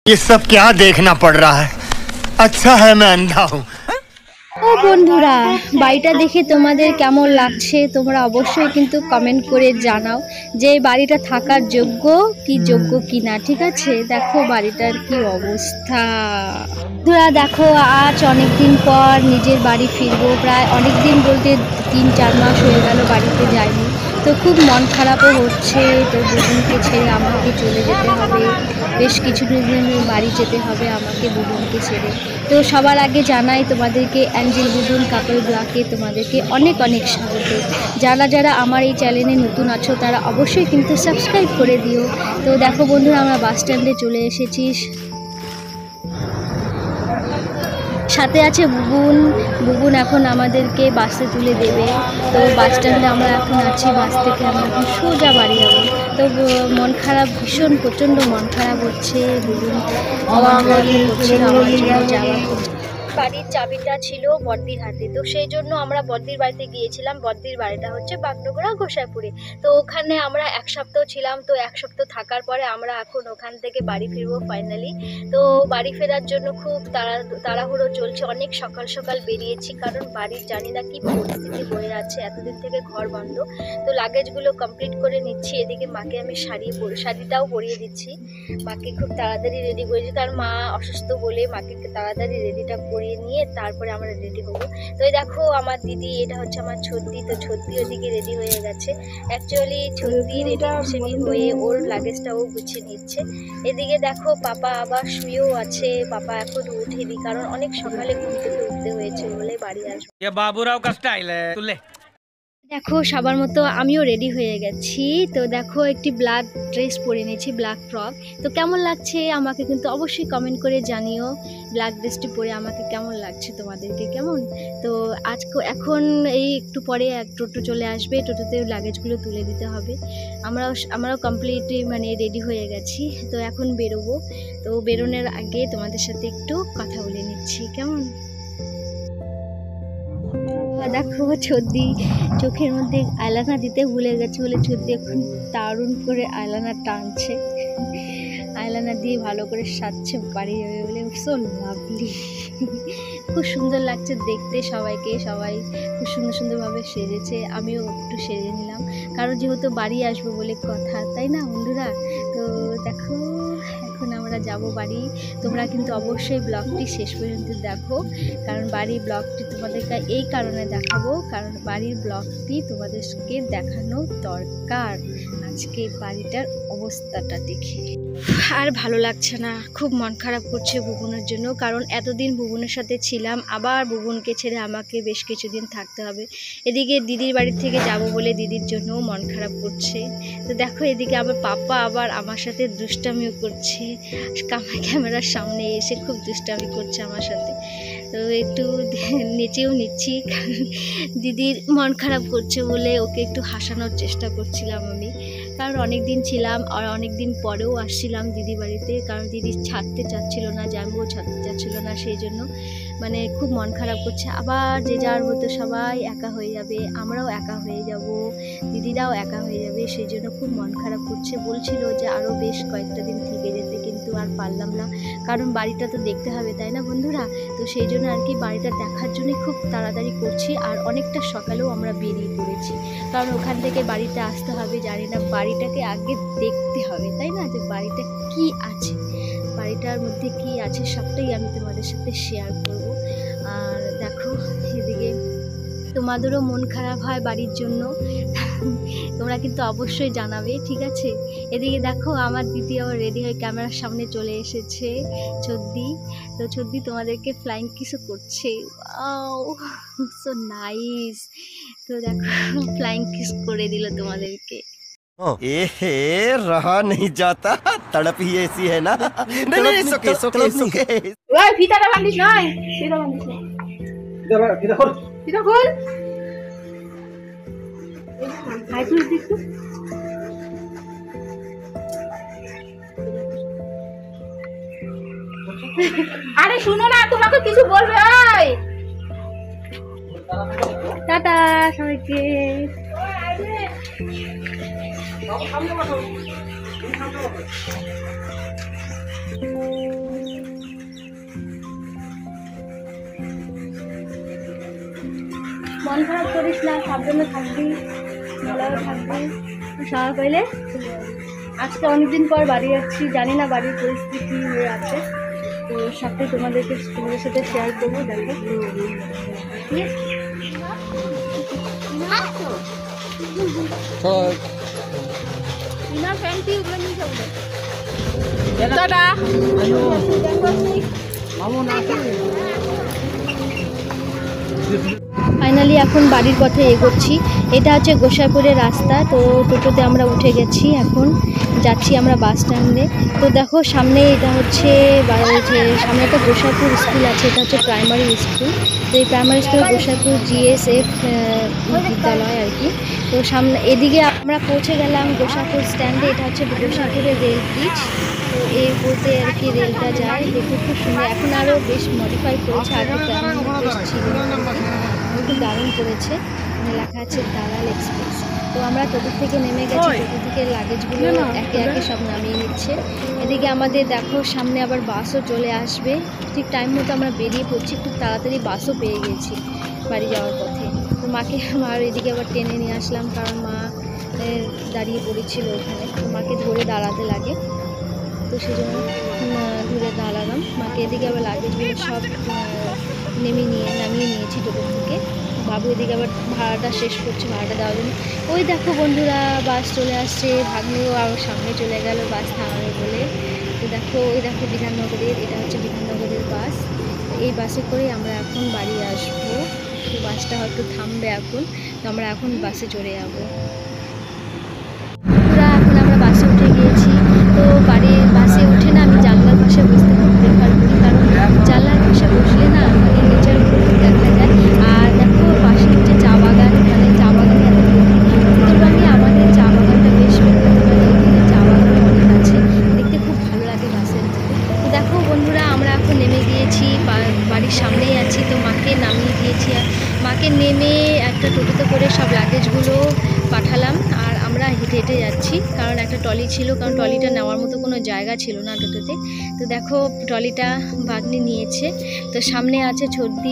ये सब क्या देखना पड़ रहा है? अच्छा है मैं अंधा हूँ। ও বন্ধুরা, বাড়িটা দেখে তোমাদের কেমন লাগছে তোমরা অবশ্যই কিন্তু কমেন্ট করে জানাও যে বাড়িটা থাকার যোগ্য কি না। ঠিক আছে, দেখো বাড়িটার কি অবস্থা। বন্ধুরা দেখো, আজ অনেক দিন পর নিজের বাড়ি ফিরবো। প্রায় অনেক দিন বলতে 3-4 মাস হয়ে গেল বাড়িতে যাইনি, তো খুব মন খারাপও হচ্ছে। তো বুবুনকে ছেড়ে আমাকে চলে যেতে হবে, বেশ কিছুদিন বাড়ি যেতে হবে আমাকে বুবুনকে ছেড়ে। তো সবার আগে জানাই তোমাদেরকে অ্যাঞ্জেল বুবুন কাপল ব্লগে তোমাদেরকে অনেক অনেক স্বাগত। যারা যারা আমার এই চ্যানেলে নতুন আছো তারা অবশ্যই কিন্তু সাবস্ক্রাইব করে দিও। তো দেখো বন্ধুরা, আমরা বাস স্ট্যান্ডে চলে এসেছি, সাথে আছে বুবুন এখন আমাদেরকে বাসে তুলে দেবে। তো বাস স্ট্যান্ডে আমরা এখন আছি, বাস থেকে আমরা এখন সোজা বাড়ি যাবো। তো মন খারাপ, ভীষণ প্রচণ্ড মন খারাপ হচ্ছে। বুবুন করছিল আমার জন্য যাওয়ার। বাড়ির চাবিটা ছিল বড়দির হাতে, তো সেই জন্য আমরা বড়দির বাড়িতে গিয়েছিলাম। বড়দির বাড়িটা হচ্ছে বাগডোগরা গোসাইপুরে। তো ওখানে আমরা 1 সপ্তাহ ছিলাম। তো 1 সপ্তাহ থাকার পরে আমরা এখন ওখান থেকে বাড়ি ফিরবো ফাইনালি। তো বাড়ি ফেরার জন্য খুব তাড়াহুড়ো চলছে, অনেক সকাল সকাল বেরিয়েছি, কারণ বাড়ির জানি না কি পরিস্থিতি হয়ে আছে, এতদিন থেকে ঘর বন্ধ। তো লাগেজগুলো কমপ্লিট করে নিচ্ছি। এদিকে মাকে আমি শাড়িটাও পরিয়ে দিচ্ছি। মাকে খুব তাড়াতাড়ি রেডি করেছি, কারণ মা অসুস্থ বলে মাকে তাড়াতাড়ি রেডিটা করিয়ে নিয়ে তারপরে আমরা রেডি হবো। তো এই দেখো আমার দিদি, এটা হচ্ছে আমার ছদ্দি। তো ছদ্দি ওদিকে রেডি হয়ে গেছে। অ্যাকচুয়ালি ছদ্দি রেডি হয়ে ওর লাগেজটাও গুছিয়ে নিচ্ছে। এদিকে দেখো পাপা আবার শুয়েও আছে, পাপা এখন উঠেনি, কারণ অনেক সকালে ঘুম থেকে উঠতে হয়েছে বলে বাড়ি আসবো। বাবুরাও का स्टाइल है तुले। দেখো সবার মতো আমিও রেডি হয়ে গেছি। তো দেখো একটি ব্ল্যাক ড্রেস পরে নিয়েছি, ব্ল্যাক ফ্রক। তো কেমন লাগছে আমাকে কিন্তু অবশ্যই কমেন্ট করে জানিও, ব্ল্যাক ড্রেসটি পরে আমাকে কেমন লাগছে তোমাদেরকে কেমন। তো এখন এই একটু পরে এক টোটো চলে আসবে, টোটোতে লাগেজগুলো তুলে দিতে হবে। আমরাও কমপ্লিটলি মানে রেডি হয়ে গেছি। তো এখন বেরোবো। তো বেরোনোর আগে তোমাদের সাথে একটু কথা বলে নিচ্ছি কেমন। দেখো ছদ্দি চোখের মধ্যে আইলানা দিতে ভুলে গেছে বলে ছদ্দি এখন দারুণ করে আইলানা টানছে, আইলানা দিয়ে ভালো করে সাজছে বাড়ি যাবে বলে। সো লাভলি, খুব সুন্দর লাগছে দেখতে সবাইকে, সবাই খুব সুন্দর সুন্দরভাবে সেজেছে। আমিও একটু সেজে নিলাম, কারণ যেহেতু বাড়ি আসবো বলে কথা, তাই না বন্ধুরা। তো দেখো এখন আমরা যাব বাড়ি। তোমরা কিন্তু অবশ্যই ব্লগটি শেষ পর্যন্ত দেখো, কারণ বাড়ির ব্লগটি তোমাদেরকে এই কারণে দেখাবো, কারণ বাড়ির ব্লগটি তোমাদেরকে দেখানো দরকার। আজকে বাড়িটার অবস্থাটা দেখে আর ভালো লাগছে না, খুব মন খারাপ করছে বুবুনের জন্য, কারণ এতদিন বুবুনের সাথে ছিলাম, আবার বুবুনকে ছেড়ে আমাকে বেশ কিছুদিন থাকতে হবে। এদিকে দিদির বাড়ি থেকে যাব বলে দিদির জন্যও মন খারাপ করছে। তো দেখো এদিকে আমার পাপা আবার আমার সাথে দুষ্টামিও করছে, ক্যামেরার সামনে এসে খুব দুষ্টামি করছে আমার সাথে। তো একটু নেচেও নিচ্ছি, কারণ দিদির মন খারাপ করছে বলে ওকে একটু হাসানোর চেষ্টা করছিলাম আমি, কারণ অনেক দিন ছিলাম আর অনেক দিন পরেও আসছিলাম দিদি বাড়িতে, কারণ দিদি ছাড়তে চাচ্ছিল না, জামাইও ছাড়তে চাচ্ছিল না, সেই জন্য মানে খুব মন খারাপ করছে। আবার যে যার মতো সবাই একা হয়ে যাবে, আমরাও একা হয়ে যাব, দিদিরাও একা হয়ে যাবে, সেই জন্য খুব মন খারাপ করছে। বলছিল যে আরও বেশ কয়েকটা দিন থেকে যেতে, কিন্তু আর পারলাম না, কারণ বাড়িটা তো দেখতে হবে, তাই না বন্ধুরা। তো সেই জন্য আর কি বাড়িটা দেখার জন্যই খুব তাড়াতাড়ি করছি, আর অনেকটা সকালেও আমরা বেরিয়ে পড়েছি, কারণ ওখান থেকে বাড়িতে আসতে হবে। জানি না, বাড়িটাকে আগে দেখতে হবে, তাই না, যে বাড়িটা কি আছে, বাড়িটার মধ্যে কি আছে সবটাই আমি তোমাদের সাথে শেয়ার করব। আর দেখো এদিকে তোমাদেরও মন খারাপ হয় বাড়ির জন্য, তোমরা কিন্তু অবশ্যই জানাবে, ঠিক আছে। এদিকে দেখো আমার দিদি আবার রেডি হয়ে ক্যামেরার সামনে চলে এসেছে, ছদ্দি। তো ছদ্দি তোমাদেরকে ফ্লাইং কিসও করছে, ওয়াও সো নাইস। তো দেখো ফ্লাইং কিস করে দিল তোমাদেরকে। रहा नहीं जाता, तड़प ही ऐसी है ना। नहीं सोके ওই ফিতাটা বাঁধিস নয়, ফিতা বাঁধিস না, ফিতা খোল। হাই তুই দেখতো, আরে শুনো না, তোমাকে কিছু বলবে। ওই টাটা সবাইকে। সামনে বসো। মন খারাপ করিস না, সাবধানে থাকবি, ভালোভাবে থাকবি, সবাই পাইলে। আজকে অনেকদিন পর বাড়ি যাচ্ছি, জানি না বাড়ির পরিস্থিতি কী হয়ে আছে, তো সবটাই তোমাদের সাথে শেয়ার করবো। দেখো ফাইনালি এখন বাড়ির পথে এগোচ্ছি। এটা হচ্ছে গোসাইপুরের রাস্তা। তো টোটোতে আমরা উঠে গেছি, এখন যাচ্ছি আমরা বাস স্ট্যান্ডে। তো দেখো সামনে এটা হচ্ছে সামনে একটা গোসাইপুর স্কুল আছে, এটা হচ্ছে প্রাইমারি স্কুল। তো এই প্রাইমারি স্কুল গোসাইপুর GSF বিদ্যালয় আর কি। তো সামনে এদিকে আমরা পৌঁছে গেলাম গোসাইপুর স্ট্যান্ডে। এটা হচ্ছে গোসাইপুরের রেল ব্রিজ। তো এই বলতে আর কি রেলটা যায়, দেখতে খুব সুন্দর। এখন আরও বেশ মডিফাই করেছে, আগে তেমন বেশ ছিল, খুব দারুণ করেছে। লেখা আছে দালাল এক্সপ্রেস। তো আমরা টোটো থেকে নেমে গেছি, টোটো থেকে লাগেজগুলো একে একে সব নামিয়ে নিচ্ছে। এদিকে আমাদের দেখো সামনে আবার বাসও চলে আসবে, ঠিক টাইম মতো আমরা বেরিয়ে পড়ছি, খুব তাড়াতাড়ি বাসও পেয়ে গেছি বাড়ি যাওয়ার পথে। তো মাকে আমার এদিকে আবার টেনে নিয়ে আসলাম, কারণ মা দাঁড়িয়ে পড়েছিল ওখানে, তো মাকে ধরে দাঁড়াতে লাগে, তো সেই জন্য ঘুরে দাঁড়ালাম মাকে। এদিকে আবার লাগেজগুলো সব নামিয়ে নিয়েছি টোটো থেকে। বাবু এদিকে আবার ভাড়াটা শেষ করছে, ভাড়াটা দেওয়ার জন্য। ওই দেখো বন্ধুরা বাস চলে আসছে, ভাগ্নেও আবার সামনে চলে গেল বাস থামাবে বলে। তো দেখো ওই দেখো বিধাননগরের, এটা হচ্ছে বিধাননগরের বাস। এই বাসে করেই আমরা এখন বাড়ি আসবো। তো বাসটা হয়তো থামবে এখন, তো আমরা এখন বাসে চড়ে যাবো। এখন আমরা বাসে উঠে গিয়েছি। তো বাসে উঠে না আমি জানলার পাশে বসতে খুব প্রেফার করি, কারণ জানলার পাশে বসলে না মানে নেচার খুব দেখা যায়। আর দেখো পাশে হচ্ছে চা বাগান, মানে চা বাগানে এত উত্তরবঙ্গে আমাদের চা বাগানটা বেশ বিখ্যাত, মানে এখানে চা বাগান অনেক আছে, দেখতে খুব ভালো লাগে বাসের মধ্যে। তো দেখো বন্ধুরা আমরা এখন নেমে গিয়েছি, বাড়ির সামনেই আছি। তো মাকে নামিয়ে দিয়েছি, মাকে নেমে একটা টোটোতে করে সব লাগেজগুলো পাঠালাম, আর আমরা হেঁটে হেঁটে যাচ্ছি, কারণ একটা ট্রলি ছিল, কারণ ট্রলিটা নেওয়ার মতো কোনো জায়গা ছিল না টোটোতে। তো দেখো ট্রলিটা ভাগ্নি নিয়েছে। তো সামনে আছে ছর্দি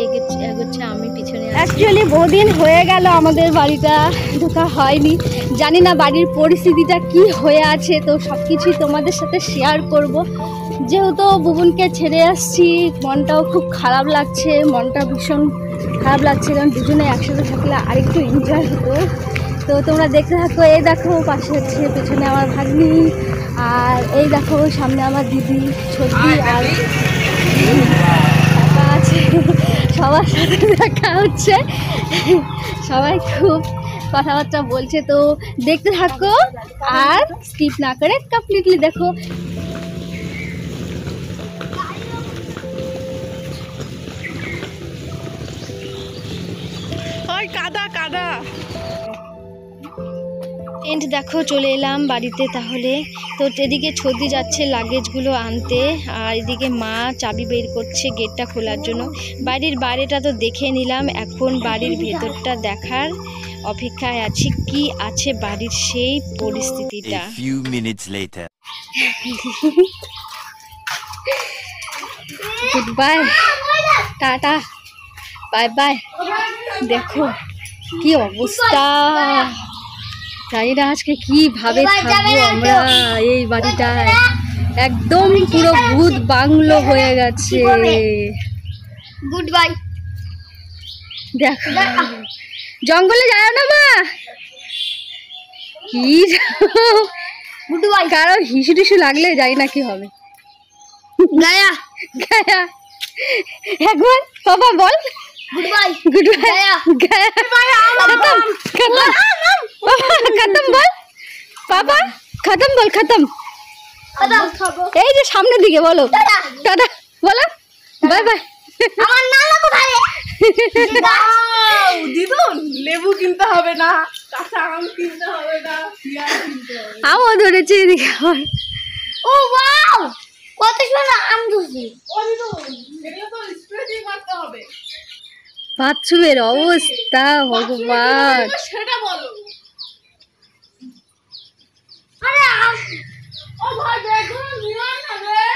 এগোচ্ছে, আমি পিছনে। অ্যাকচুয়ালি বহুদিন হয়ে গেল আমাদের বাড়িটা ঢোকা হয়নি, জানি না বাড়ির পরিস্থিতিটা কি হয়ে আছে। তো সব কিছুই তোমাদের সাথে শেয়ার করব। যেহেতু বুবুনকে ছেড়ে আসছি, মনটাও খুব খারাপ লাগছে, মনটা ভীষণ খারাপ লাগছে, কারণ দুজনে একসাথে থাকলে আরেকটু এনজয় হতো। তো তোমরা দেখতে থাকো। এই দেখো পাশে হচ্ছে পেছনে আমার ভাগ্নি, আর এই দেখো সামনে আমার দিদি ছবি, আর কাকা আছে, সবার সাথে দেখা হচ্ছে, সবাই খুব কথাবার্তা বলছে। তো দেখতে থাকো আর স্কিপ না করে কমপ্লিটলি দেখো। কাদা কাদা এন্ড দেখো চলে এলাম বাড়িতে তাহলে। তো এদিকে ছর্দি যাচ্ছে লাগেজগুলো আনতে, আর এদিকে মা চাবি বের করছে গেটটা খোলার জন্য। বাড়ির বাইরেটা তো দেখে নিলাম, এখন বাড়ির ভেতরটা দেখার অপেক্ষায় আছি, কি আছে বাড়ির সেই পরিস্থিতিটা। Good bye, tata, bye bye. দেখো কি অবস্থা, জানি না আজকে কিভাবে থাকবো আমরা এই বাড়িটায়, একদম পুরো ভূত বাংলো হয়ে গেছে। Good bye. দেখো জঙ্গলে যায় না মা, কি গুড বাই, কারো হিসু টিসু লাগলে যাই না কি হবে। গায়া গায়া একবার বাবা বল गुड बाय गया खत्म बोल पापा, खत्म बोल, खत्म এই যে সামনের দিকে বলো টাটা বলো, বাই বাই। আমার নানা কোথায়? দিদুন লেবু কিনতে হবে না, কাঁচা আম কিনতে হবে না, পেঁয়াজ কিনতে হবে না। আমও ধরেছে এদিকে আমার। ও ওয়াও, কত সুন্দর আম ধরেছে। ও দিদুন এগুলো তো স্প্রে দিয়ে মারতে হবে। বাথরুমের অবস্থা ভগবান, সেটা বলো। আরে ও ভাই দেখো নিও না রে।